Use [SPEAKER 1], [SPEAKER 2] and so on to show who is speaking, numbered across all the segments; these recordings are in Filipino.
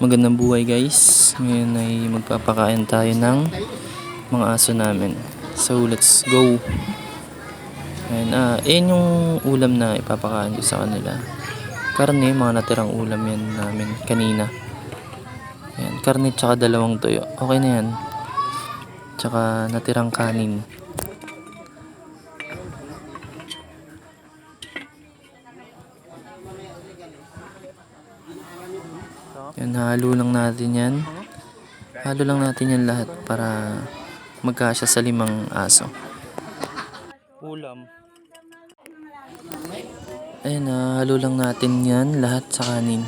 [SPEAKER 1] Magandang buhay guys. Ngayon ay magpapakain tayo ng mga aso namin. So let's go. Ayan, ayan yung ulam na ipapakain ko sa kanila. Karne, mga natirang ulam yan namin kanina. Ayan, karne tsaka dalawang tuyo. Okay na yan. Tsaka natirang kanin. Yan, halo lang natin yan. Halo lang natin yan lahat para magkasya sa 5 aso. Ulam. Ayun, halo lang natin yan lahat sa kanin.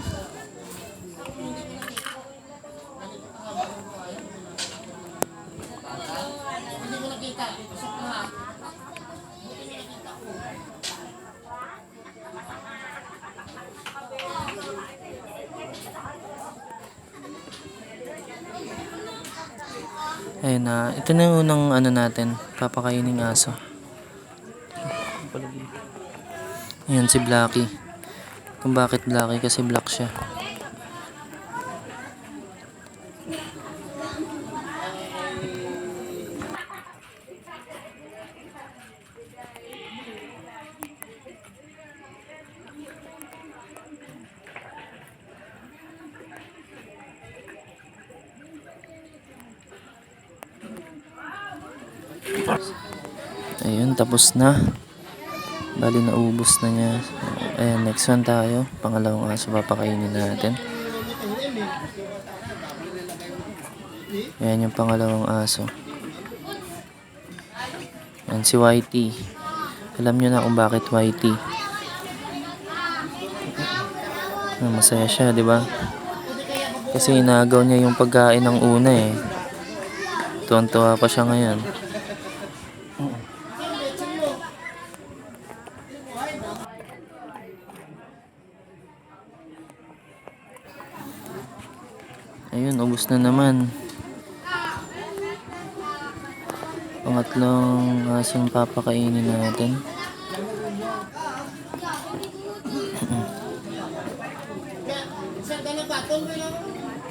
[SPEAKER 1] Ayun, ito na yung unang natin, papakainin aso. Ayan si Blacky. Kung bakit Blacky, kasi black siya. Ayun, tapos na. Bali, naubos na niya. Ayan, next one tayo. Pangalawang aso papakainin natin. Ayan yung pangalawang aso. Ayan si Whitey. Alam nyo na kung bakit Whitey. Masaya siya, di ba? Kasi inagaw niya yung pagkain ng una eh. Tuwan-tuwa pa siya ngayon. Ayun, ubos na naman. Pangatlong asong papakainin natin.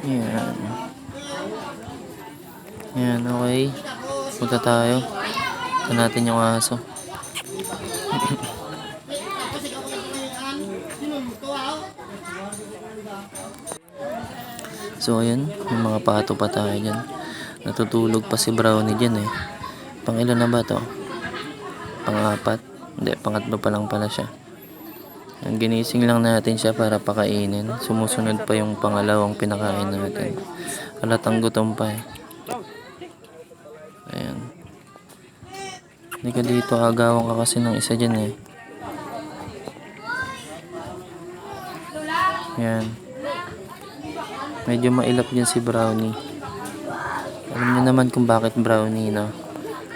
[SPEAKER 1] Yan. Yan, okay. Punta tayo. Ito natin yung aso. So ayan, may mga pato pa tayo dyan. Natutulog pa si Brownie dyan eh. Pang-ilan na ba to? Pang-4? Hindi, pang-3 pa lang pala siya. Ang ginising lang natin siya para pakainin. Sumusunod pa yung pangalawang pinakain natin. Halatang gutom pa eh. Ayan. Hindi ka dito, agawan ka kasi ng isa dyan eh. Ayan. Medyo mailap dyan si Brownie. Alam niyo naman kung bakit Brownie, no?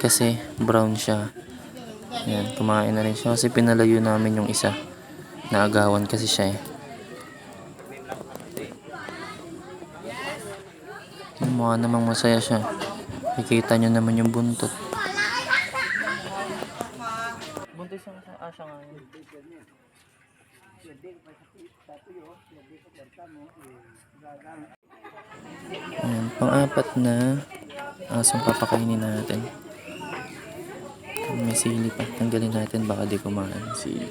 [SPEAKER 1] Kasi brown siya. Ayan, kumain na rin siya kasi pinalayo namin yung isa. Naagawan kasi siya eh. Mukha namang masaya siya. Nakikita nyo naman yung buntot. Buntot siya ngayon. Ayan, pang-4 na asong papakainin natin. May sili pa. Tanggalin natin, baka di kumain sili.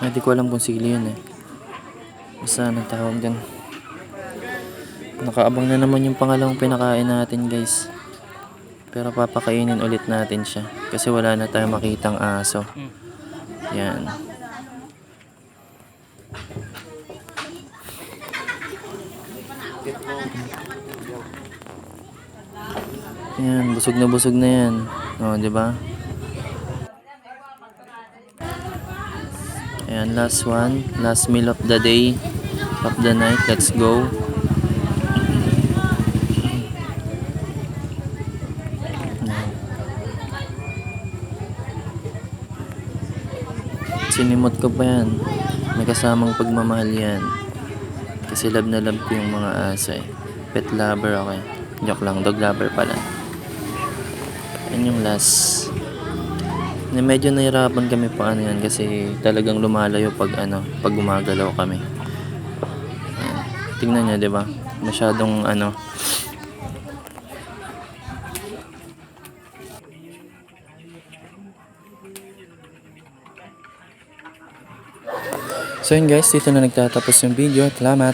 [SPEAKER 1] Hindi ko alam kung sili yun eh. Basta tawag dyan. Nakaabang na naman yung pangalawang pinakain natin guys. Pero papakainin ulit natin siya. Kasi wala na tayong makitang aso. Yan. Yan, busog na yan. O, di ba? Ayan, last one. Last meal of the day. Of the night. Let's go. Sinimot ko pa yan. May kasamang pagmamahal yan. Kasi love na love ko yung mga aso eh. Pet lover ako eh. Joke lang, dog lover pala. Yan yung last. medyo nahirapan kami pa ano yan kasi talagang lumalayo pag ano, pag gumagalaw kami. Ayan. Tingnan nyo, 'di ba? Masyadong ano. So yun guys, dito na nagtatapos yung video. Salamat.